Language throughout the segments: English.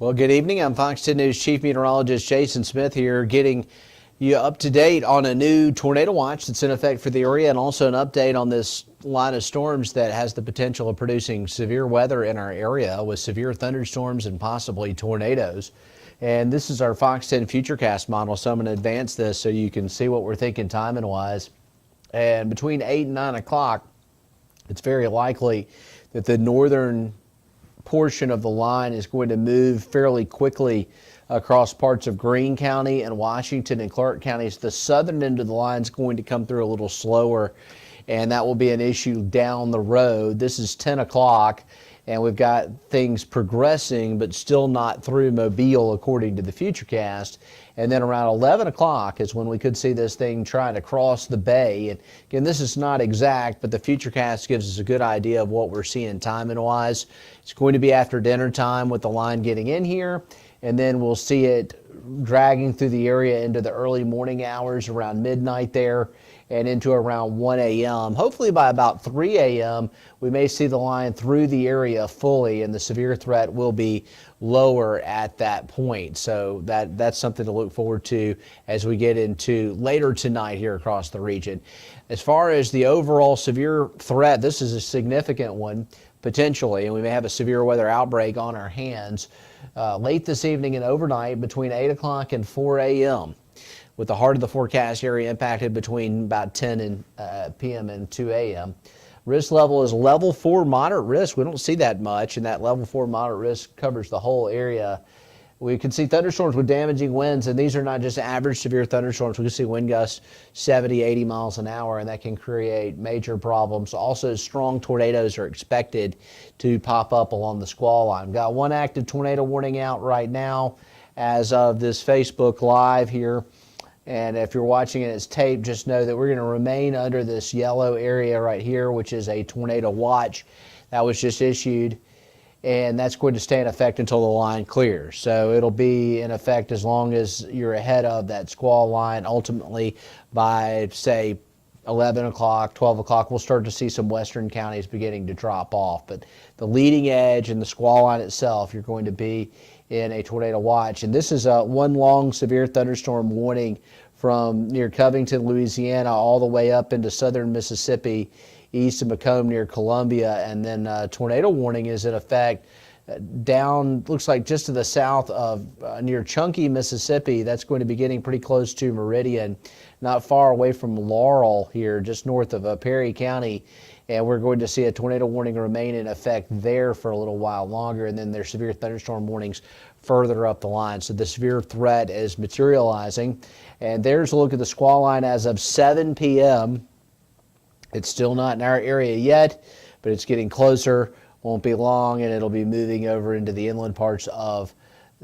Well, good evening. I'm Fox 10 News Chief Meteorologist Jason Smith here, getting you up to date on a new tornado watch that's in effect for the area, and also an update on this line of storms that has the potential of producing severe weather in our area with severe thunderstorms and possibly tornadoes. And this is our Fox 10 Futurecast model, so I'm going to advance this so you can see what we're thinking timing wise. And between 8 and 9 o'clock, it's very likely that the northern portion of the line is going to move fairly quickly across parts of Greene County and Washington and Clark counties. The southern end of the line is going to come through a little slower, and that will be an issue down the road. This is 10 o'clock, and we've got things progressing, but still not through Mobile according to the Futurecast. And then around 11 o'clock is when we could see this thing trying to cross the bay. And again, this is not exact, but the Futurecast gives us a good idea of what we're seeing timing-wise. It's going to be after dinner time with the line getting in here, and then we'll see it dragging through the area into the early morning hours around midnight there and into around 1 a.m. Hopefully by about 3 a.m. we may see the line through the area fully, and the severe threat will be lower at that point. So that's something to look forward to as we get into later tonight here across the region. As far as the overall severe threat, this is a significant one potentially, and we may have a severe weather outbreak on our hands late this evening and overnight between 8 o'clock and 4 a.m. with the heart of the forecast area impacted between about 10 p.m. and 2 a.m. Risk level is level 4 moderate risk. We don't see that much, and that level 4 moderate risk covers the whole area. We can see thunderstorms with damaging winds, and these are not just average severe thunderstorms. We can see wind gusts 70, 80 miles an hour, and that can create major problems. Also, strong tornadoes are expected to pop up along the Squall Line. We've got one active tornado warning out right now as of this Facebook Live here. And if you're watching it as tape, just know that we're going to remain under this yellow area right here, which is a tornado watch that was just issued. And that's going to stay in effect until the line clears. So it'll be in effect as long as you're ahead of that squall line. Ultimately, by, say, 11 o'clock, 12 o'clock, we'll start to see some western counties beginning to drop off. But the leading edge and the squall line itself, you're going to be in a tornado watch. And this is one long severe thunderstorm warning from near Covington, Louisiana, all the way up into southern Mississippi, east of Macomb near Columbia. And then tornado warning is in effect down, looks like just to the south of near Chunky, Mississippi. That's going to be getting pretty close to Meridian, not far away from Laurel here, just north of Perry County. And we're going to see a tornado warning remain in effect there for a little while longer, and then there's severe thunderstorm warnings further up the line. So the severe threat is materializing. And there's a look at the squall line as of 7 p.m. It's still not in our area yet, but it's getting closer. Won't be long, and it'll be moving over into the inland parts of,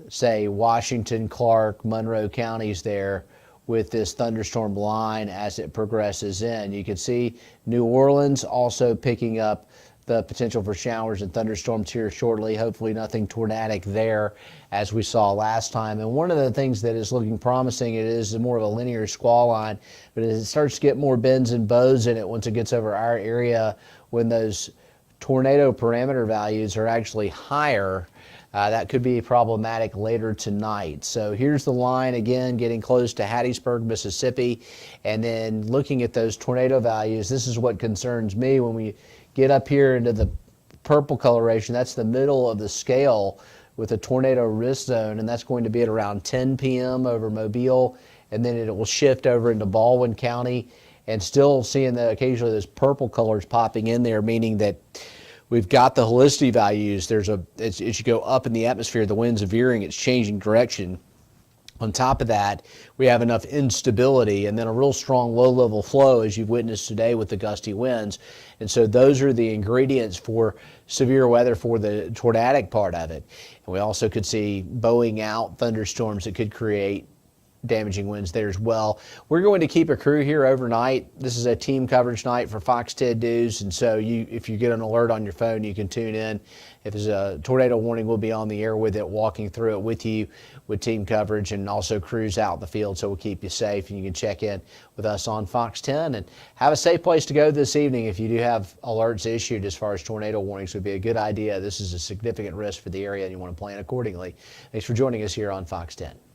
say, Washington, Clark, Monroe counties there, with this thunderstorm line as it progresses in. You can see New Orleans also picking up the potential for showers and thunderstorms here shortly. Hopefully nothing tornadic there as we saw last time. And one of the things that is looking promising, it is more of a linear squall line, but as it starts to get more bends and bows in it once it gets over our area, when those tornado parameter values are actually higher, that could be problematic later tonight. So here's the line again, getting close to Hattiesburg, Mississippi. And then looking at those tornado values, this is what concerns me when we get up here into the purple coloration. That's the middle of the scale with a tornado risk zone, and that's going to be at around 10 p.m. over Mobile, and then it will shift over into Baldwin County, and still seeing occasionally those purple colors popping in there, meaning that we've got the helicity values. As you go up in the atmosphere, the wind's veering, it's changing direction. On top of that, we have enough instability and then a real strong low-level flow, as you've witnessed today with the gusty winds. And so those are the ingredients for severe weather for the tornadic part of it. And we also could see bowing out thunderstorms that could create damaging winds there as well. We're going to keep a crew here overnight. This is a team coverage night for Fox 10 News, and so if you get an alert on your phone, you can tune in. If there's a tornado warning, we'll be on the air with it, walking through it with you with team coverage, and also crews out in the field, so we'll keep you safe, and you can check in with us on Fox 10 and have a safe place to go this evening. If you do have alerts issued as far as tornado warnings, would be a good idea. This is a significant risk for the area, and you want to plan accordingly. Thanks for joining us here on Fox 10.